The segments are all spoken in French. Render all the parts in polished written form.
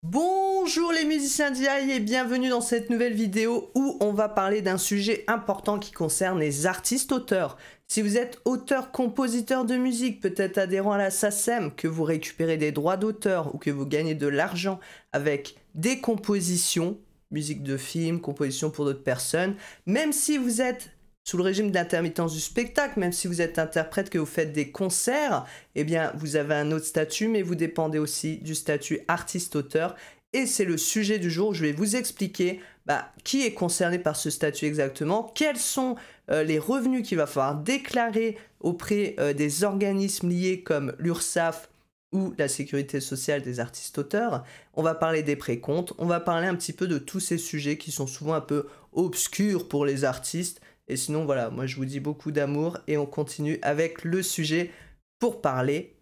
Bonjour les musiciens d'IA et bienvenue dans cette nouvelle vidéo où on va parler d'un sujet important qui concerne les artistes-auteurs. Si vous êtes auteur-compositeur de musique, peut-être adhérent à la SACEM, que vous récupérez des droits d'auteur ou que vous gagnez de l'argent avec des compositions, musique de film, composition pour d'autres personnes, même si vous êtes sous le régime d'intermittence du spectacle, même si vous êtes interprète, que vous faites des concerts, eh bien, vous avez un autre statut, mais vous dépendez aussi du statut artiste-auteur. Et c'est le sujet du jour. Je vais vous expliquer qui est concerné par ce statut exactement, quels sont les revenus qu'il va falloir déclarer auprès des organismes liés comme l'URSSAF ou la sécurité sociale des artistes-auteurs. On va parler des précomptes, on va parler un petit peu de tous ces sujets qui sont souvent un peu obscurs pour les artistes. Et sinon, voilà, moi je vous dis beaucoup d'amour et on continue avec le sujet pour parler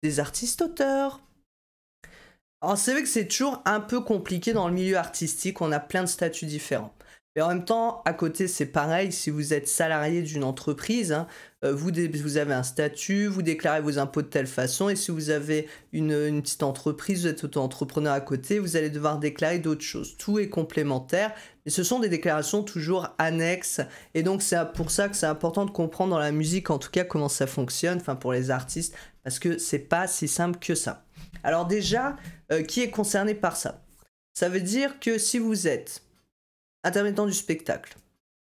des artistes-auteurs. Alors c'est vrai que c'est toujours un peu compliqué dans le milieu artistique, on a plein de statuts différents. Mais en même temps, à côté, c'est pareil, si vous êtes salarié d'une entreprise, vous avez un statut, vous déclarez vos impôts de telle façon, et si vous avez une petite entreprise, vous êtes auto-entrepreneur à côté, vous allez devoir déclarer d'autres choses. Tout est complémentaire, mais ce sont des déclarations toujours annexes, et donc c'est pour ça que c'est important de comprendre dans la musique, en tout cas, comment ça fonctionne, enfin pour les artistes, parce que c'est pas si simple que ça. Alors déjà, qui est concerné par ça? Ça veut dire que si vous êtes intermittent du spectacle.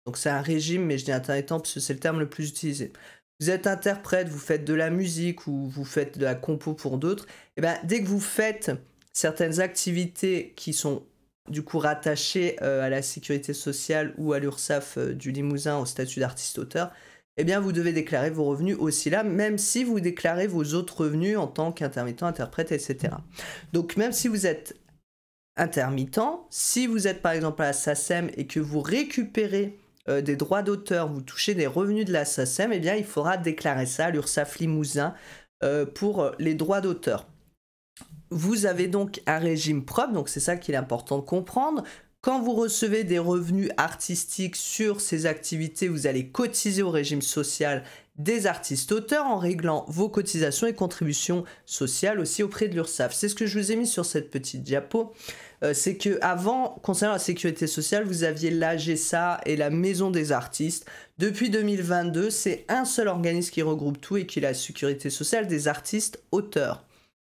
Donc c'est un régime, mais je dis intermittent parce que c'est le terme le plus utilisé. Vous êtes interprète, vous faites de la musique ou vous faites de la compo pour d'autres. Et bien dès que vous faites certaines activités qui sont du coup rattachées à la sécurité sociale ou à l'URSSAF du Limousin au statut d'artiste-auteur, eh bien vous devez déclarer vos revenus aussi là, même si vous déclarez vos autres revenus en tant qu'intermittent, interprète, etc. Donc même si vous êtes intermittent, si vous êtes par exemple à la SACEM et que vous récupérez des droits d'auteur, vous touchez des revenus de la SACEM, eh bien il faudra déclarer ça à l'URSSAF Limousin pour les droits d'auteur. Vous avez donc un régime propre, donc c'est ça qu'il est important de comprendre. Quand vous recevez des revenus artistiques sur ces activités, vous allez cotiser au régime social des artistes-auteurs en réglant vos cotisations et contributions sociales aussi auprès de l'URSSAF. C'est ce que je vous ai mis sur cette petite diapo. C'est qu'avant, concernant la sécurité sociale, vous aviez l'AGSA et la Maison des artistes. Depuis 2022, c'est un seul organisme qui regroupe tout et qui est la sécurité sociale des artistes-auteurs.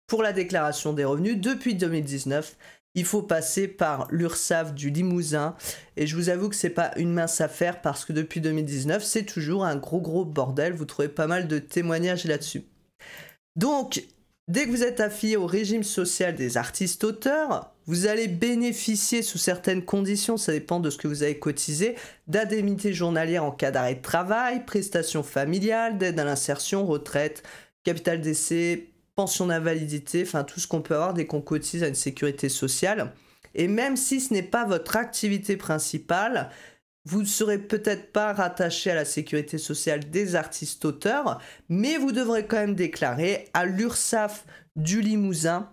Pour la déclaration des revenus, depuis 2019, il faut passer par l'URSSAF du Limousin et je vous avoue que c'est pas une mince affaire parce que depuis 2019 c'est toujours un gros bordel, vous trouvez pas mal de témoignages là-dessus. Donc dès que vous êtes affilié au régime social des artistes-auteurs, vous allez bénéficier sous certaines conditions, ça dépend de ce que vous avez cotisé, d'indemnités journalières en cas d'arrêt de travail, prestations familiales, d'aide à l'insertion, retraite, capital d'essai, pension d'invalidité, enfin tout ce qu'on peut avoir dès qu'on cotise à une sécurité sociale. Et même si ce n'est pas votre activité principale, vous ne serez peut-être pas rattaché à la sécurité sociale des artistes-auteurs, mais vous devrez quand même déclarer à l'URSSAF du Limousin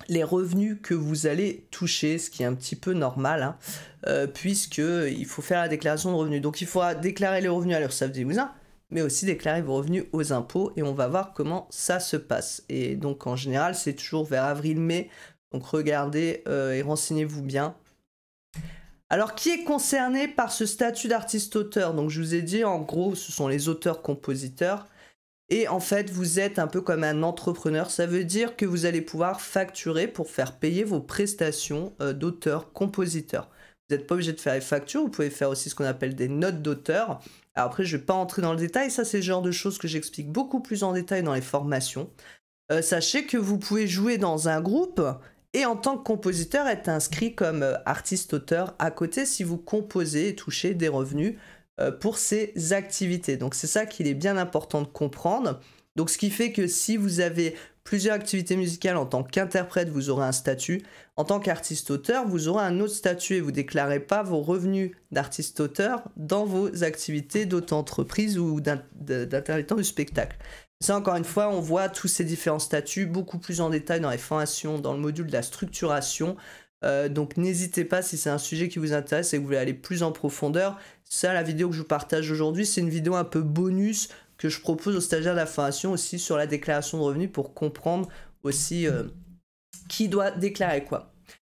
les revenus que vous allez toucher, ce qui est un petit peu normal, puisqu'il faut faire la déclaration de revenus. Donc il faudra déclarer les revenus à l'URSSAF du Limousin, mais aussi déclarer vos revenus aux impôts et on va voir comment ça se passe. Et donc en général, c'est toujours vers avril-mai, donc regardez et renseignez-vous bien. Alors qui est concerné par ce statut d'artiste-auteur? Donc je vous ai dit, en gros, ce sont les auteurs-compositeurs. Et en fait, vous êtes un peu comme un entrepreneur. Ça veut dire que vous allez pouvoir facturer pour faire payer vos prestations d'auteur-compositeur. Vous n'êtes pas obligé de faire les factures, vous pouvez faire aussi ce qu'on appelle des notes d'auteur. Alors après, je ne vais pas entrer dans le détail, ça c'est le genre de choses que j'explique beaucoup plus en détail dans les formations. Sachez que vous pouvez jouer dans un groupe et en tant que compositeur être inscrit comme artiste-auteur à côté si vous composez et touchez des revenus pour ces activités. Donc c'est ça qu'il est bien important de comprendre. Donc ce qui fait que si vous avez plusieurs activités musicales en tant qu'interprète, vous aurez un statut. En tant qu'artiste-auteur, vous aurez un autre statut et vous ne déclarez pas vos revenus d'artiste-auteur dans vos activités d'auto-entreprise ou d'intermittent du spectacle. Ça, encore une fois, on voit tous ces différents statuts beaucoup plus en détail dans les formations, dans le module de la structuration. Donc n'hésitez pas si c'est un sujet qui vous intéresse et que vous voulez aller plus en profondeur. Ça, la vidéo que je vous partage aujourd'hui, c'est une vidéo un peu bonus que je propose aux stagiaires de la formation aussi sur la déclaration de revenus pour comprendre aussi qui doit déclarer quoi?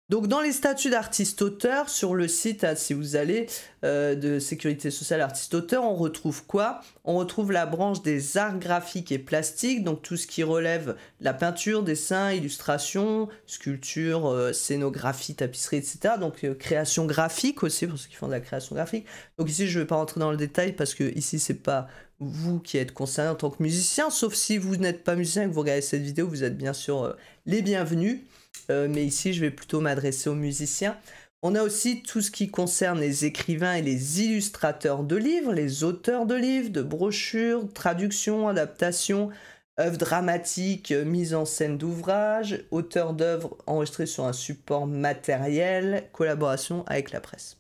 Donc dans les statuts d'artiste-auteur, sur le site, hein, si vous allez, de Sécurité sociale artiste-auteur, on retrouve quoi? On retrouve la branche des arts graphiques et plastiques, donc tout ce qui relève de la peinture, dessin, illustration, sculpture, scénographie, tapisserie, etc. Donc création graphique aussi, pour ceux qui font de la création graphique. Donc ici, je ne vais pas rentrer dans le détail, parce que ici, c'est pas vous qui êtes concerné en tant que musicien, sauf si vous n'êtes pas musicien et que vous regardez cette vidéo, vous êtes bien sûr les bienvenus. Mais ici, je vais plutôt m'adresser aux musiciens. On a aussi tout ce qui concerne les écrivains et les illustrateurs de livres, les auteurs de livres, de brochures, traductions, adaptations, œuvres dramatiques, mise en scène d'ouvrages, auteurs d'œuvres enregistrées sur un support matériel, collaboration avec la presse.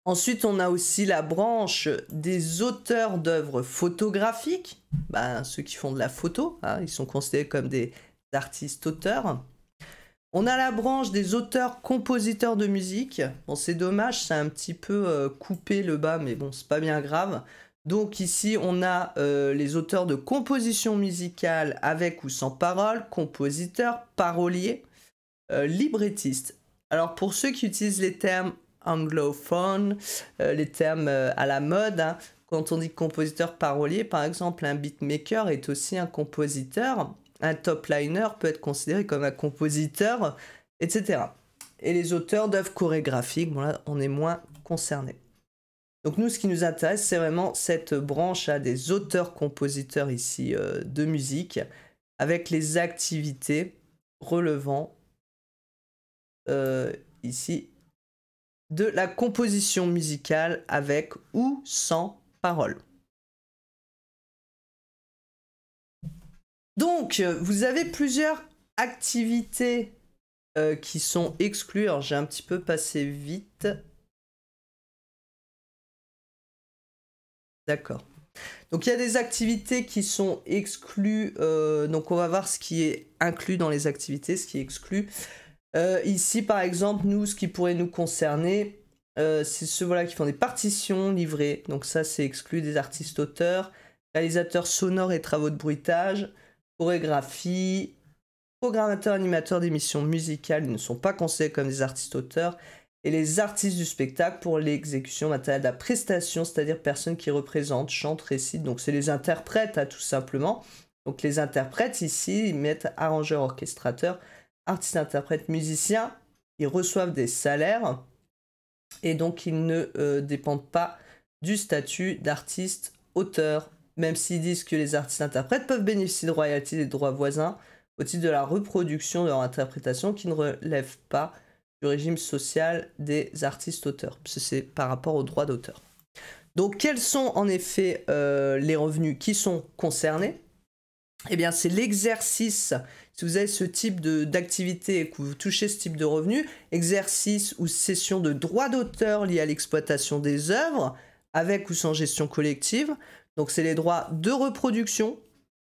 Ensuite, on a aussi la branche des auteurs d'œuvres photographiques, ceux qui font de la photo, hein, ils sont considérés comme des artistes-auteurs. On a la branche des auteurs-compositeurs de musique. Bon, c'est dommage, c'est un petit peu coupé le bas, mais bon, c'est pas bien grave. Donc ici, on a les auteurs de compositions musicales avec ou sans paroles, compositeurs, paroliers, librettistes. Alors pour ceux qui utilisent les termes anglophones, les termes à la mode, hein, quand on dit compositeur parolier, par exemple, un beatmaker est aussi un compositeur. Un top liner peut être considéré comme un compositeur, etc. Et les auteurs d'œuvres chorégraphiques, bon là, on est moins concernés. Donc nous, ce qui nous intéresse, c'est vraiment cette branche des auteurs-compositeurs ici de musique, avec les activités relevant ici de la composition musicale avec ou sans parole. Donc, vous avez plusieurs activités qui sont exclues. Alors, j'ai un petit peu passé vite. D'accord. Donc, il y a des activités qui sont exclues. Donc, on va voir ce qui est inclus dans les activités, ce qui est exclu. Ici, par exemple, nous, ce qui pourrait nous concerner, c'est ceux voilà, qui font des partitions livrées. Donc, ça, c'est exclu des artistes-auteurs, réalisateurs sonores et travaux de bruitage, chorégraphie, programmateurs, animateurs d'émissions musicales, ils ne sont pas considérés comme des artistes-auteurs, et les artistes du spectacle pour l'exécution matérielle de la prestation, c'est-à-dire personnes qui représentent, chantent, récitent, donc c'est les interprètes, tout simplement. Donc les interprètes, ici, ils mettent arrangeurs, orchestrateurs, artistes, interprètes, musiciens, ils reçoivent des salaires, et donc ils ne dépendent pas du statut d'artiste-auteur. Même s'ils disent que les artistes-interprètes peuvent bénéficier de royalties et de droits voisins au titre de la reproduction de leur interprétation qui ne relève pas du régime social des artistes-auteurs. C'est par rapport aux droits d'auteur. Donc, quels sont en effet les revenus qui sont concernés? Eh bien, c'est l'exercice. Si vous avez ce type d'activité et que vous touchez ce type de revenus, exercice ou cession de droits d'auteur liés à l'exploitation des œuvres, avec ou sans gestion collective. Donc, c'est les droits de reproduction.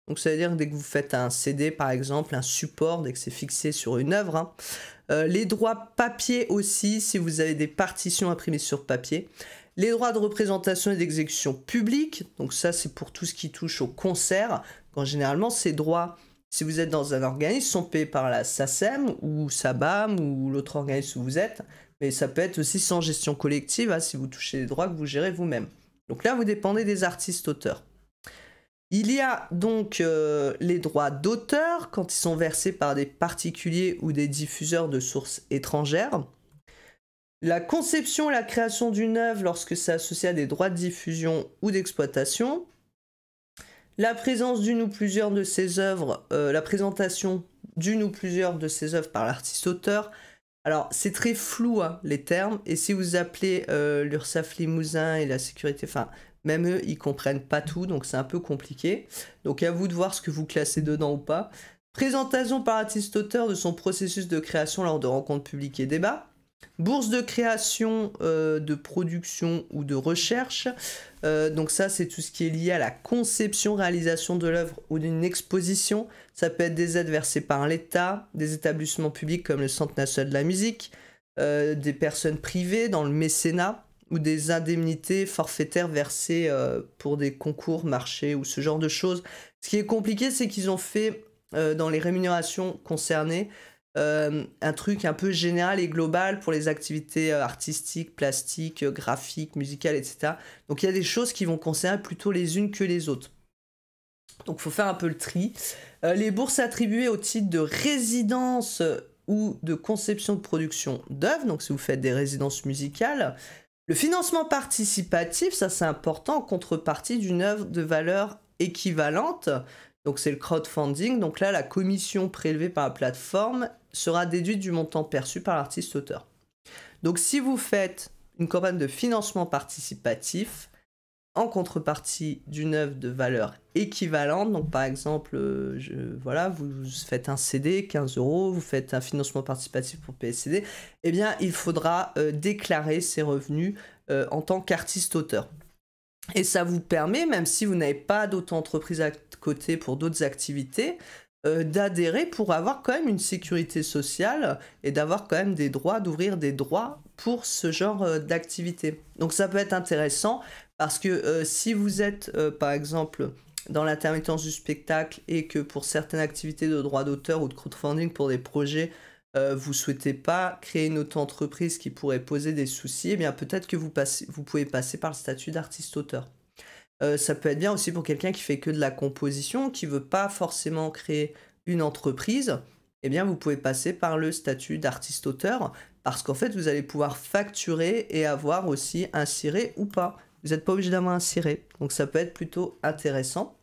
Donc, ça veut dire que dès que vous faites un CD, par exemple, un support, dès que c'est fixé sur une œuvre. Hein. Les droits papier aussi, si vous avez des partitions imprimées sur papier. Les droits de représentation et d'exécution publique. Donc, ça, c'est pour tout ce qui touche au concert. Quand généralement, ces droits, si vous êtes dans un organisme, sont payés par la SACEM ou SABAM ou l'autre organisme où vous êtes. Mais ça peut être aussi sans gestion collective, hein, si vous touchez les droits que vous gérez vous-même. Donc là, vous dépendez des artistes-auteurs. Il y a donc les droits d'auteur quand ils sont versés par des particuliers ou des diffuseurs de sources étrangères. La conception et la création d'une œuvre lorsque c'est associé à des droits de diffusion ou d'exploitation. La présence d'une ou plusieurs de ces œuvres, la présentation d'une ou plusieurs de ces œuvres par l'artiste-auteur. Alors, c'est très flou, hein, les termes, et si vous appelez l'URSSAF Limousin et la sécurité, enfin, même eux, ils comprennent pas tout, donc c'est un peu compliqué. Donc, à vous de voir ce que vous classez dedans ou pas. Présentation par l'artiste-auteur de son processus de création lors de rencontres publiques et débats. Bourse de création, de production ou de recherche. Donc ça, c'est tout ce qui est lié à la conception, réalisation de l'œuvre ou d'une exposition. Ça peut être des aides versées par l'État, des établissements publics comme le Centre national de la musique, des personnes privées dans le mécénat ou des indemnités forfaitaires versées pour des concours, marchés ou ce genre de choses. Ce qui est compliqué, c'est qu'ils ont fait dans les rémunérations concernées, un truc un peu général et global pour les activités artistiques, plastiques, graphiques, musicales, etc. Donc il y a des choses qui vont concerner plutôt les unes que les autres. Donc il faut faire un peu le tri. Les bourses attribuées au titre de résidence ou de conception de production d'œuvres, donc si vous faites des résidences musicales. Le financement participatif, ça c'est important, en contrepartie d'une œuvre de valeur équivalente. Donc c'est le crowdfunding. Donc là, la commission prélevée par la plateforme sera déduite du montant perçu par l'artiste-auteur. Donc si vous faites une campagne de financement participatif en contrepartie d'une œuvre de valeur équivalente, donc par exemple, voilà, vous faites un CD, 15 €, vous faites un financement participatif pour PSCD, eh bien il faudra déclarer ces revenus en tant qu'artiste-auteur. Et ça vous permet, même si vous n'avez pas d'auto-entreprise à côté pour d'autres activités, d'adhérer pour avoir quand même une sécurité sociale et d'avoir quand même des droits, d'ouvrir des droits pour ce genre d'activité. Donc ça peut être intéressant parce que si vous êtes par exemple dans l'intermittence du spectacle et que pour certaines activités de droit d'auteur ou de crowdfunding pour des projets, vous souhaitez pas créer une auto-entreprise qui pourrait poser des soucis, eh bien peut-être que vous pouvez passer par le statut d'artiste-auteur. Ça peut être bien aussi pour quelqu'un qui fait que de la composition, qui veut pas forcément créer une entreprise, eh bien vous pouvez passer par le statut d'artiste-auteur, parce qu'en fait vous allez pouvoir facturer et avoir aussi un ciré ou pas. Vous n'êtes pas obligé d'avoir un ciré, donc ça peut être plutôt intéressant.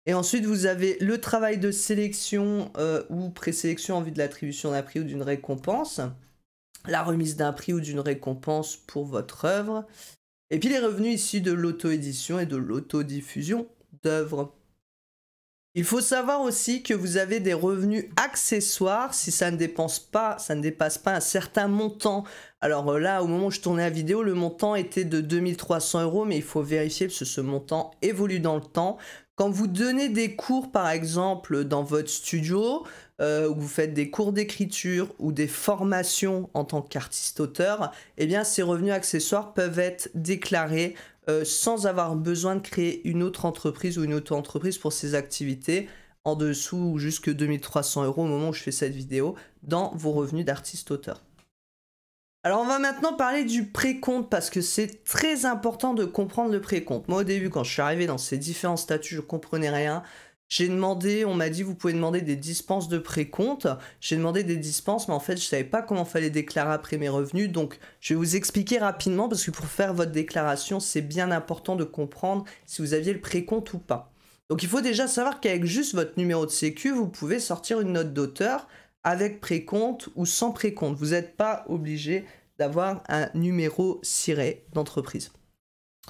Et ensuite, vous avez le travail de sélection ou présélection en vue de l'attribution d'un prix ou d'une récompense, la remise d'un prix ou d'une récompense pour votre œuvre, et puis les revenus issus de l'auto-édition et de l'autodiffusion d'œuvres. Il faut savoir aussi que vous avez des revenus accessoires si ça ne dépasse pas un certain montant. Alors là, au moment où je tournais la vidéo, le montant était de 2300 €, mais il faut vérifier parce que ce montant évolue dans le temps. Quand vous donnez des cours, par exemple, dans votre studio, où vous faites des cours d'écriture ou des formations en tant qu'artiste-auteur, eh bien, ces revenus accessoires peuvent être déclarés sans avoir besoin de créer une autre entreprise ou une auto-entreprise pour ces activités, en dessous ou jusque 2300 € au moment où je fais cette vidéo, dans vos revenus d'artiste-auteur. Alors on va maintenant parler du précompte parce que c'est très important de comprendre le précompte. Moi au début quand je suis arrivé dans ces différents statuts je comprenais rien. J'ai demandé, on m'a dit vous pouvez demander des dispenses de précompte. J'ai demandé des dispenses mais en fait je savais pas comment fallait déclarer après mes revenus. Donc je vais vous expliquer rapidement parce que pour faire votre déclaration c'est bien important de comprendre si vous aviez le précompte ou pas. Donc il faut déjà savoir qu'avec juste votre numéro de sécu vous pouvez sortir une note d'auteur avec précompte ou sans précompte. Vous n'êtes pas obligé d'avoir un numéro ciré d'entreprise.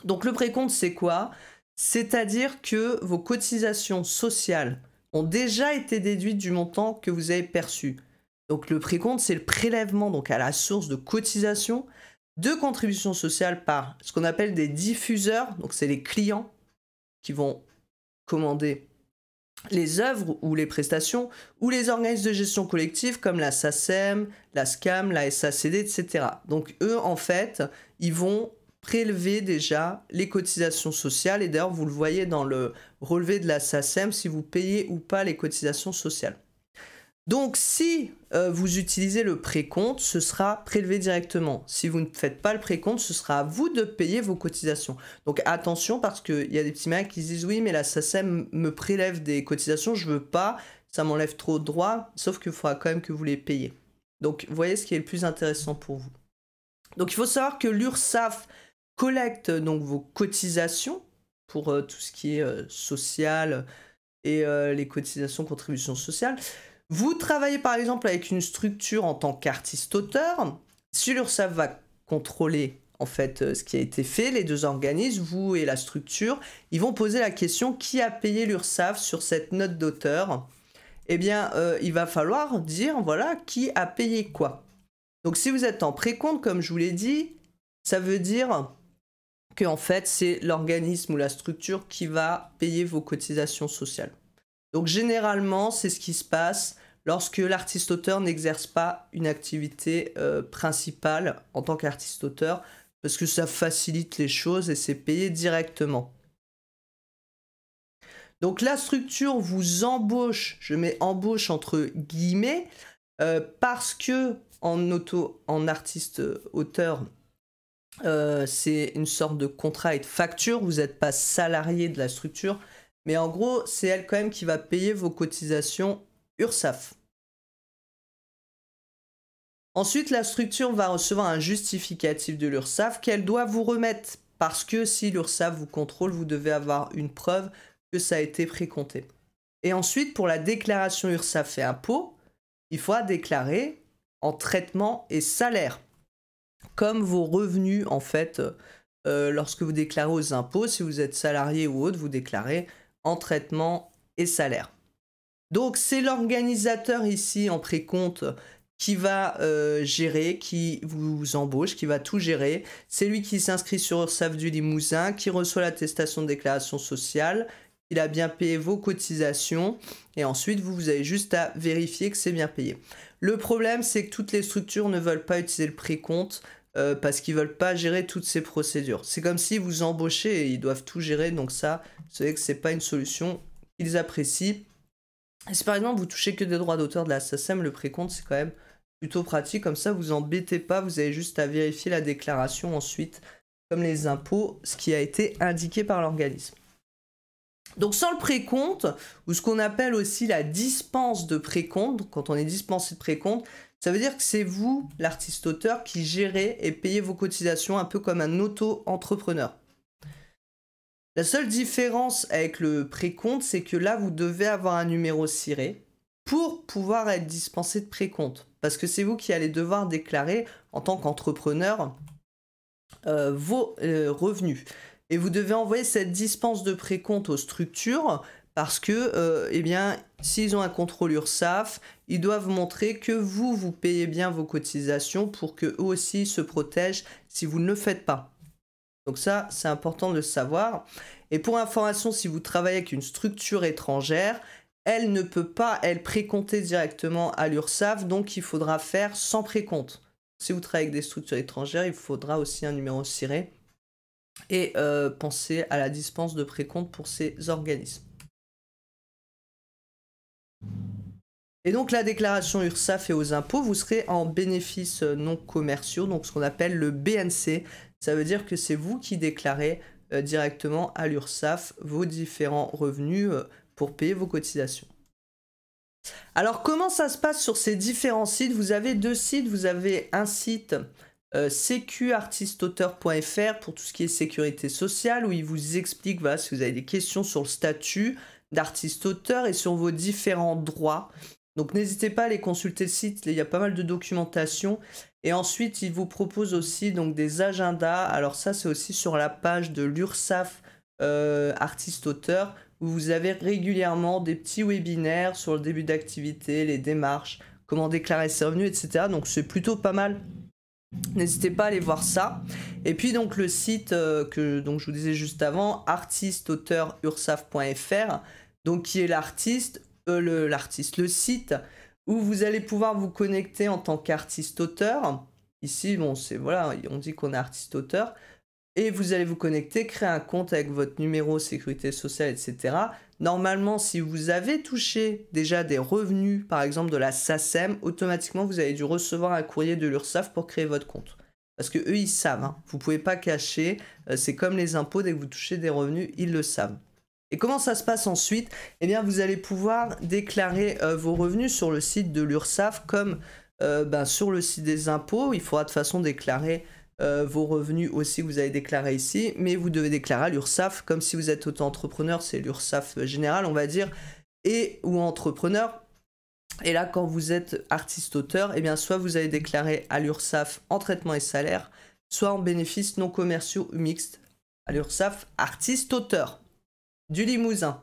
Donc le précompte, c'est quoi? C'est-à-dire que vos cotisations sociales ont déjà été déduites du montant que vous avez perçu. Donc le précompte, c'est le prélèvement donc à la source de cotisation de contributions sociales par ce qu'on appelle des diffuseurs. Donc c'est les clients qui vont commander les œuvres ou les prestations, ou les organismes de gestion collective comme la SACEM, la SCAM, la SACD, etc. Donc eux, en fait, ils vont prélever déjà les cotisations sociales, et d'ailleurs, vous le voyez dans le relevé de la SACEM, si vous payez ou pas les cotisations sociales. Donc si vous utilisez le précompte, ce sera prélevé directement. Si vous ne faites pas le précompte, ce sera à vous de payer vos cotisations. Donc attention parce qu'il y a des petits mecs qui se disent oui mais la SACEM me prélève des cotisations, je veux pas, ça m'enlève trop de droits, sauf qu'il faudra quand même que vous les payiez. Donc vous voyez ce qui est le plus intéressant pour vous. Donc il faut savoir que l'URSSAF collecte donc vos cotisations pour tout ce qui est social et les cotisations contributions sociales. Vous travaillez par exemple avec une structure en tant qu'artiste-auteur. Si l'URSSAF va contrôler en fait ce qui a été fait, les deux organismes, vous et la structure, ils vont poser la question qui a payé l'URSSAF sur cette note d'auteur. Eh bien, il va falloir dire voilà qui a payé quoi. Donc si vous êtes en précompte, comme je vous l'ai dit, ça veut dire que en fait c'est l'organisme ou la structure qui va payer vos cotisations sociales. Donc généralement, c'est ce qui se passe lorsque l'artiste-auteur n'exerce pas une activité principale en tant qu'artiste-auteur, parce que ça facilite les choses et c'est payé directement. Donc la structure vous embauche, je mets embauche entre guillemets, parce que en artiste auteur, c'est une sorte de contrat et de facture, vous n'êtes pas salarié de la structure, mais en gros, c'est elle quand même qui va payer vos cotisations URSSAF. Ensuite, la structure va recevoir un justificatif de l'URSSAF qu'elle doit vous remettre, parce que si l'URSSAF vous contrôle, vous devez avoir une preuve que ça a été précompté. Et ensuite, pour la déclaration URSSAF et impôts, il faudra déclarer en traitement et salaire, comme vos revenus en fait, lorsque vous déclarez aux impôts, si vous êtes salarié ou autre, vous déclarez en traitement et salaire. Donc c'est l'organisateur ici en précompte qui va gérer, qui vous embauche, qui va tout gérer. C'est lui qui s'inscrit sur URSSAF du Limousin, qui reçoit l'attestation de déclaration sociale, il a bien payé vos cotisations, et ensuite vous avez juste à vérifier que c'est bien payé. Le problème, c'est que toutes les structures ne veulent pas utiliser le précompte, parce qu'ils ne veulent pas gérer toutes ces procédures. C'est comme si vous embauchez et ils doivent tout gérer, donc ça, vous savez que ce n'est pas une solution qu'ils apprécient. Et si par exemple vous touchez que des droits d'auteur de la SACEM, le précompte c'est quand même plutôt pratique, comme ça vous embêtez pas, vous avez juste à vérifier la déclaration ensuite, comme les impôts, ce qui a été indiqué par l'organisme. Donc sans le précompte, ou ce qu'on appelle aussi la dispense de précompte, quand on est dispensé de précompte, ça veut dire que c'est vous, l'artiste-auteur, qui gérez et payez vos cotisations un peu comme un auto-entrepreneur. La seule différence avec le précompte, c'est que là, vous devez avoir un numéro ciré pour pouvoir être dispensé de précompte. Parce que c'est vous qui allez devoir déclarer, en tant qu'entrepreneur, vos revenus. Et vous devez envoyer cette dispense de précompte aux structures, parce que, eh bien, s'ils ont un contrôle URSSAF, ils doivent montrer que vous payez bien vos cotisations pour qu'eux aussi se protègent si vous ne le faites pas. Donc ça, c'est important de le savoir. Et pour information, si vous travaillez avec une structure étrangère, elle ne peut pas, elle, précompter directement à l'URSSAF, donc il faudra faire sans précompte. Si vous travaillez avec des structures étrangères, il faudra aussi un numéro ciré. Et pensez à la dispense de précompte pour ces organismes. Et donc la déclaration URSSAF et aux impôts, vous serez en bénéfices non commerciaux, donc ce qu'on appelle le BNC. Ça veut dire que c'est vous qui déclarez directement à l'URSSAF vos différents revenus pour payer vos cotisations. Alors comment ça se passe sur ces différents sites? Vous avez deux sites, vous avez un site secuartisteauteur.fr pour tout ce qui est sécurité sociale, où il vous explique, voilà, si vous avez des questions sur le statut d'artiste-auteur et sur vos différents droits. Donc n'hésitez pas à aller consulter le site, il y a pas mal de documentation. Et ensuite, il vous propose aussi donc, des agendas. Alors ça, c'est aussi sur la page de l'URSSAF artiste-auteur, où vous avez régulièrement des petits webinaires sur le début d'activité, les démarches, comment déclarer ses revenus, etc. Donc c'est plutôt pas mal. N'hésitez pas à aller voir ça. Et puis donc le site que donc, je vous disais juste avant, artisteauteurURSSAF.fr, donc qui est le site où vous allez pouvoir vous connecter en tant qu'artiste-auteur. Ici, bon, c'est voilà, on dit qu'on est artiste-auteur. Et vous allez vous connecter, créer un compte avec votre numéro sécurité sociale, etc. Normalement, si vous avez touché déjà des revenus, par exemple de la SACEM, automatiquement, vous avez dû recevoir un courrier de l'URSSAF pour créer votre compte. Parce que eux, ils savent, hein. Vous ne pouvez pas cacher. C'est comme les impôts, dès que vous touchez des revenus, ils le savent. Et comment ça se passe ensuite? Eh bien, vous allez pouvoir déclarer vos revenus sur le site de l'URSSAF comme sur le site des impôts. Il faudra de toute façon déclarer vos revenus aussi que vous avez déclaré ici, mais vous devez déclarer à l'URSSAF, comme si vous êtes auto-entrepreneur, c'est l'URSSAF général, on va dire, et ou entrepreneur. Et là, quand vous êtes artiste-auteur, eh bien, soit vous allez déclarer à l'URSSAF en traitement et salaire, soit en bénéfices non commerciaux ou mixtes à l'URSSAF artiste-auteur du Limousin.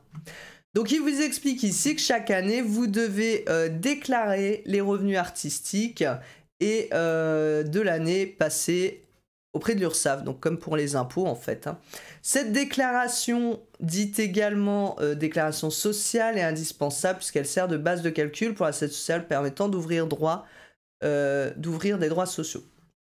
Donc, il vous explique ici que chaque année, vous devez déclarer les revenus artistiques et de l'année passée auprès de l'URSSAF, donc comme pour les impôts en fait. Hein. Cette déclaration, dite également déclaration sociale, est indispensable puisqu'elle sert de base de calcul pour l'assiette sociale permettant d'ouvrir des droits sociaux.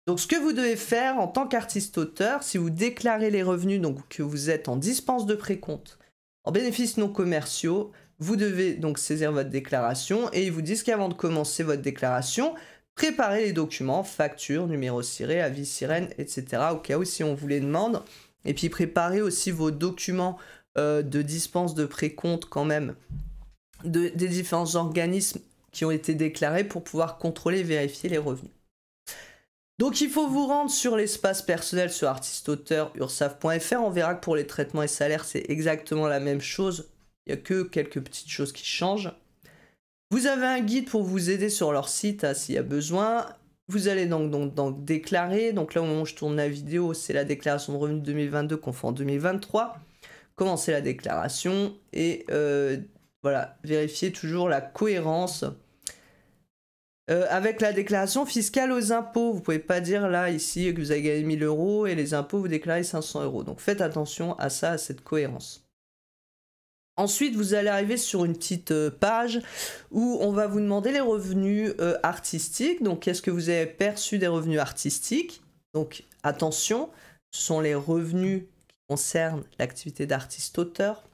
Donc ce que vous devez faire en tant qu'artiste-auteur, si vous déclarez les revenus, donc que vous êtes en dispense de précompte, En bénéfices non commerciaux, vous devez donc saisir votre déclaration et ils vous disent qu'avant de commencer votre déclaration, préparez les documents, facture, numéro ciré, avis sirène, etc. au cas où si on vous les demande. Et puis préparez aussi vos documents de dispense de précompte quand même des différents organismes qui ont été déclarés pour pouvoir contrôler et vérifier les revenus. Donc il faut vous rendre sur l'espace personnel sur artiste-auteur ursaf.fr. On verra que pour les traitements et salaires, c'est exactement la même chose. Il n'y a que quelques petites choses qui changent. Vous avez un guide pour vous aider sur leur site s'il y a besoin. Vous allez donc déclarer. Donc là, au moment où je tourne la vidéo, c'est la déclaration de revenus 2022 qu'on fait en 2023. Commencez la déclaration et voilà, vérifiez toujours la cohérence avec la déclaration fiscale aux impôts. Vous ne pouvez pas dire là, ici, que vous avez gagné 1000 € et les impôts, vous déclarez 500 €. Donc faites attention à ça, à cette cohérence. Ensuite, vous allez arriver sur une petite page où on va vous demander les revenus artistiques. Donc, est-ce que vous avez perçu des revenus artistiques? Donc, attention, ce sont les revenus qui concernent l'activité d'artiste-auteur.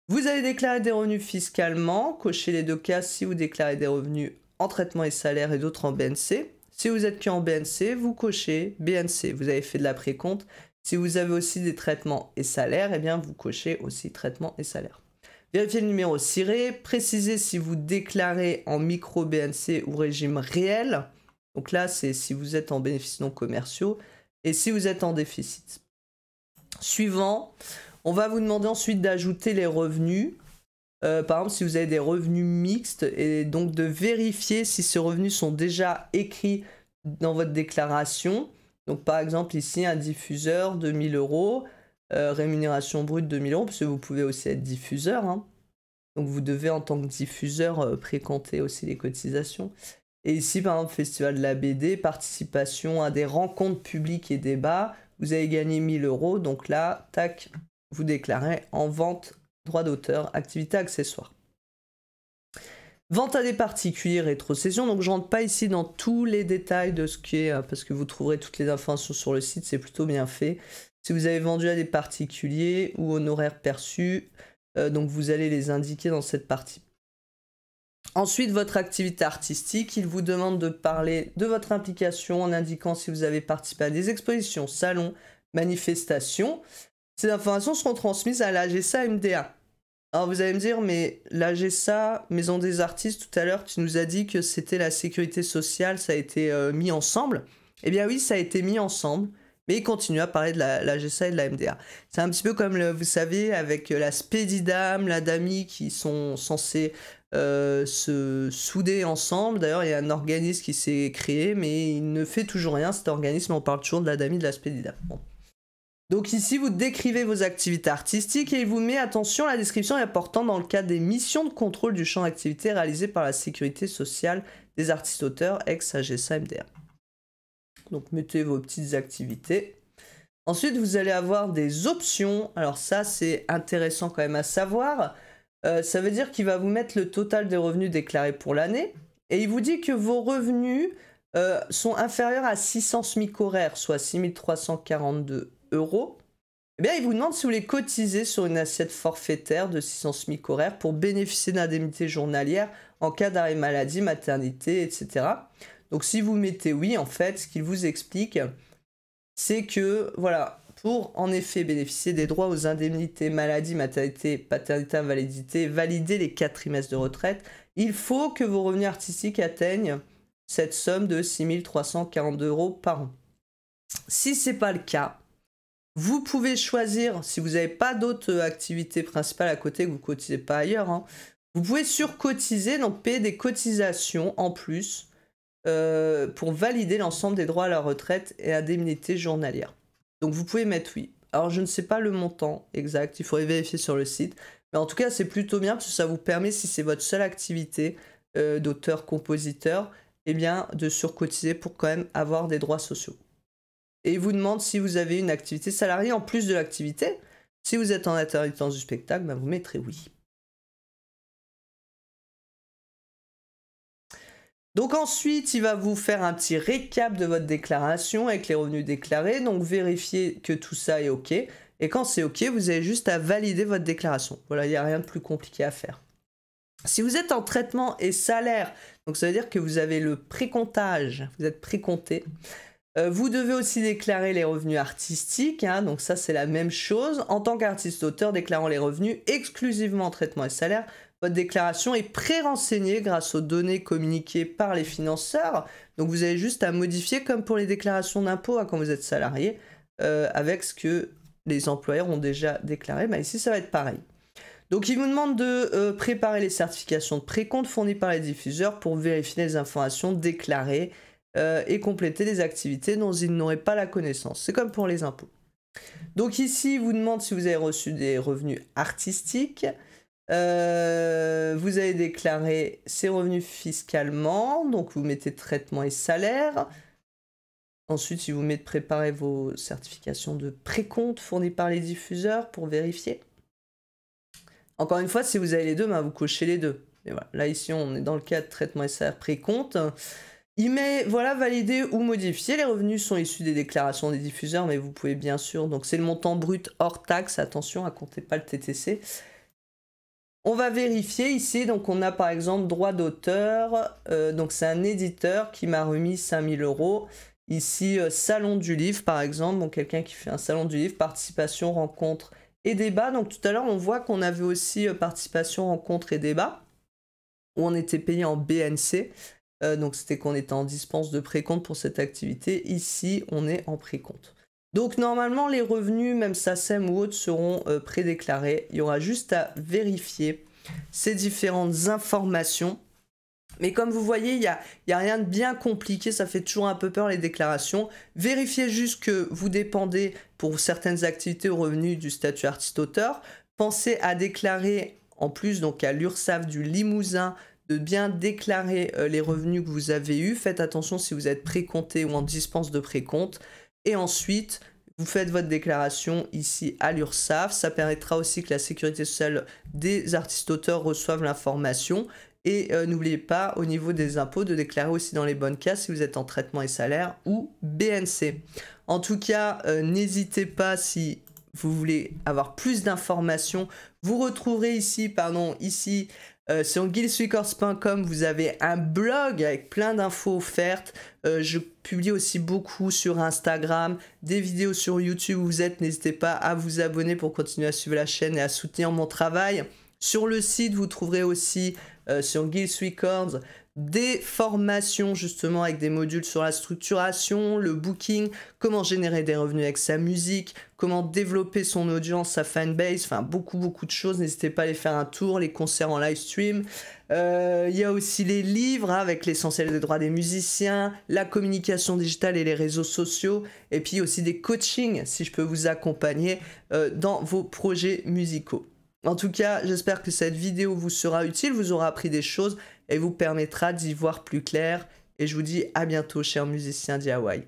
Vous allez déclarer des revenus fiscalement. Cochez les deux cas si vous déclarez des revenus en traitement et salaire et d'autres en BNC. Si vous êtes qu'en BNC, vous cochez BNC. Vous avez fait de la précompte. Si vous avez aussi des traitements et salaires, eh bien vous cochez aussi traitement et salaire. Vérifiez le numéro ciré, précisez si vous déclarez en micro BNC ou régime réel. Donc là, c'est si vous êtes en bénéfices non commerciaux et si vous êtes en déficit. Suivant, on va vous demander ensuite d'ajouter les revenus. Par exemple, si vous avez des revenus mixtes et donc de vérifier si ces revenus sont déjà écrits dans votre déclaration. Donc par exemple ici un diffuseur de 1000 €, rémunération brute de 1000 €, parce que vous pouvez aussi être diffuseur. Hein. Donc vous devez en tant que diffuseur précompter aussi les cotisations. Et ici par exemple Festival de la BD, participation à des rencontres publiques et débats, vous avez gagné 1000 €, donc là, tac, vous déclarez en vente, droit d'auteur, activité accessoire. Vente à des particuliers, rétrocession. Donc je rentre pas ici dans tous les détails de ce qui est, parce que vous trouverez toutes les informations sur le site, c'est plutôt bien fait. Si vous avez vendu à des particuliers ou honoraires perçus, donc vous allez les indiquer dans cette partie. Ensuite, votre activité artistique, il vous demande de parler de votre implication en indiquant si vous avez participé à des expositions, salons, manifestations. Ces informations seront transmises à l'AGSA MDA. Alors vous allez me dire, mais l'AGSA, Maison des Artistes, tout à l'heure, tu nous as dit que c'était la sécurité sociale, ça a été mis ensemble. Eh bien oui, ça a été mis ensemble, mais il continue à parler de l'AGSA et de la MDA. C'est un petit peu comme, vous savez, avec la Spedidam, la DAMI, qui sont censés se souder ensemble. D'ailleurs, il y a un organisme qui s'est créé, mais il ne fait toujours rien, cet organisme. On parle toujours de la DAMI, de la Spedidam. Bon. Donc ici, vous décrivez vos activités artistiques et il vous met, attention, la description est importante dans le cadre des missions de contrôle du champ d'activité réalisées par la sécurité sociale des artistes-auteurs, ex-AGSA MDA. Donc mettez vos petites activités. Ensuite, vous allez avoir des options. Alors ça, c'est intéressant quand même à savoir. Ça veut dire qu'il va vous mettre le total des revenus déclarés pour l'année. Et il vous dit que vos revenus sont inférieurs à 600 SMIC horaires, soit 6342 €. Eh bien, il vous demande si vous voulez cotiser sur une assiette forfaitaire de 600 SMIC horaires pour bénéficier d'indemnités journalières en cas d'arrêt maladie, maternité, etc. Donc, si vous mettez oui, en fait, ce qu'il vous explique, c'est que, voilà, pour en effet bénéficier des droits aux indemnités maladie, maternité, paternité, invalidité, valider les 4 trimestres de retraite, il faut que vos revenus artistiques atteignent cette somme de 6342 € par an. Si ce n'est pas le cas, vous pouvez choisir, si vous n'avez pas d'autres activités principales à côté, que vous ne cotisez pas ailleurs, hein, vous pouvez surcotiser, donc payer des cotisations en plus pour valider l'ensemble des droits à la retraite et indemnités journalières. Donc vous pouvez mettre oui. Alors je ne sais pas le montant exact, il faudrait vérifier sur le site. Mais en tout cas, c'est plutôt bien parce que ça vous permet, si c'est votre seule activité d'auteur-compositeur, eh bien de surcotiser pour quand même avoir des droits sociaux. Et il vous demande si vous avez une activité salariée en plus de l'activité. Si vous êtes en intermittence du spectacle, ben vous mettrez oui. Donc ensuite, il va vous faire un petit récap de votre déclaration avec les revenus déclarés. Donc vérifiez que tout ça est OK. Et quand c'est OK, vous avez juste à valider votre déclaration. Voilà, il n'y a rien de plus compliqué à faire. Si vous êtes en traitement et salaire, donc ça veut dire que vous avez le précomptage, vous êtes précompté. Vous devez aussi déclarer les revenus artistiques, hein, donc ça c'est la même chose. En tant qu'artiste-auteur déclarant les revenus exclusivement en traitement et salaire, votre déclaration est pré-renseignée grâce aux données communiquées par les financeurs. Donc vous avez juste à modifier comme pour les déclarations d'impôts quand vous êtes salarié, avec ce que les employeurs ont déjà déclaré. Bah, ici ça va être pareil. Donc il vous demande de préparer les certifications de précompte fournies par les diffuseurs pour vérifier les informations déclarées et compléter les activités dont ils n'auraient pas la connaissance. C'est comme pour les impôts. Donc ici, il vous demande si vous avez reçu des revenus artistiques. Vous avez déclaré ces revenus fiscalement. Donc vous mettez traitement et salaire. Ensuite, il vous met de préparer vos certifications de précompte fournies par les diffuseurs pour vérifier. Encore une fois, si vous avez les deux, ben vous cochez les deux. Et voilà. Là, ici, on est dans le cas de traitement et salaire précompte. Il met, voilà, valider ou modifier. Les revenus sont issus des déclarations des diffuseurs, mais vous pouvez bien sûr, donc c'est le montant brut hors taxe, attention, à compter pas le TTC. On va vérifier ici, donc on a par exemple droit d'auteur, donc c'est un éditeur qui m'a remis 5000 €. Ici, salon du livre par exemple, donc quelqu'un qui fait un salon du livre, participation, rencontre et débat. Donc tout à l'heure, on voit qu'on avait aussi participation, rencontre et débat, où on était payé en BNC. Donc c'était qu'on était en dispense de précompte pour cette activité. Ici, on est en précompte. Donc normalement, les revenus, même SACEM ou autres, seront prédéclarés. Il y aura juste à vérifier ces différentes informations. Mais comme vous voyez, il y a rien de bien compliqué. Ça fait toujours un peu peur les déclarations. Vérifiez juste que vous dépendez pour certaines activités aux revenus du statut artiste-auteur. Pensez à déclarer en plus donc à l'URSSAF du Limousin de bien déclarer les revenus que vous avez eus. Faites attention si vous êtes précompté ou en dispense de précompte. Et ensuite, vous faites votre déclaration ici à l'URSSAF. Ça permettra aussi que la sécurité sociale des artistes-auteurs reçoive l'information. Et n'oubliez pas, au niveau des impôts, de déclarer aussi dans les bonnes cases si vous êtes en traitement et salaire ou BNC. En tout cas, n'hésitez pas si vous voulez avoir plus d'informations. Vous retrouverez ici, sur guildsrecords.com, vous avez un blog avec plein d'infos offertes. Je publie aussi beaucoup sur Instagram, des vidéos sur YouTube où vous êtes. N'hésitez pas à vous abonner pour continuer à suivre la chaîne et à soutenir mon travail. Sur le site, vous trouverez aussi sur Guilds Records des formations justement avec des modules sur la structuration, le booking, comment générer des revenus avec sa musique, comment développer son audience, sa fanbase, enfin beaucoup de choses. N'hésitez pas à aller faire un tour, les concerts en live stream. Il y a aussi les livres avec l'essentiel des droits des musiciens, la communication digitale et les réseaux sociaux, et puis aussi des coachings si je peux vous accompagner dans vos projets musicaux. En tout cas, j'espère que cette vidéo vous sera utile, vous aura appris des choses et vous permettra d'y voir plus clair. Et je vous dis à bientôt, chers musiciens DIY.